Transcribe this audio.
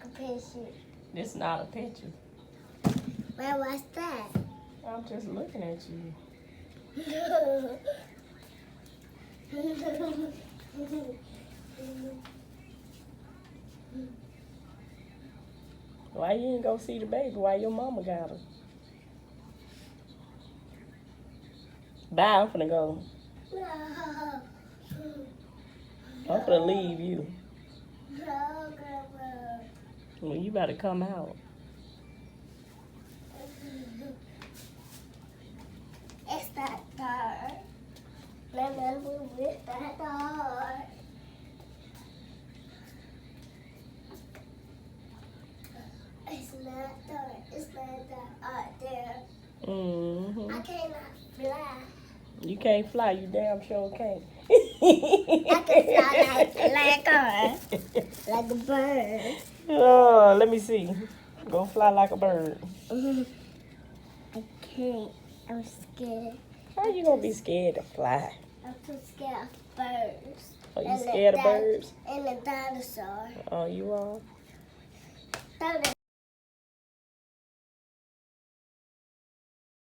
like a picture. It's not a picture. Well, what's that? I'm just looking at you. Why you ain't go see the baby? Why your mama got her? Bye, I'm finna go. I'm finna leave you. No, Grandma. Well, you better come out. It's that dark. Remember, it's that dark. It's not dark. It's not dark out there. Mm-hmm. I cannot fly. You can't fly. You damn sure can't. I can fly like a bird. Oh, let me see. Go fly like a bird. I can't. I'm scared. How you gonna be scared to fly? I'm too scared of birds. Are you And scared of birds? And the dinosaur. Oh, you are?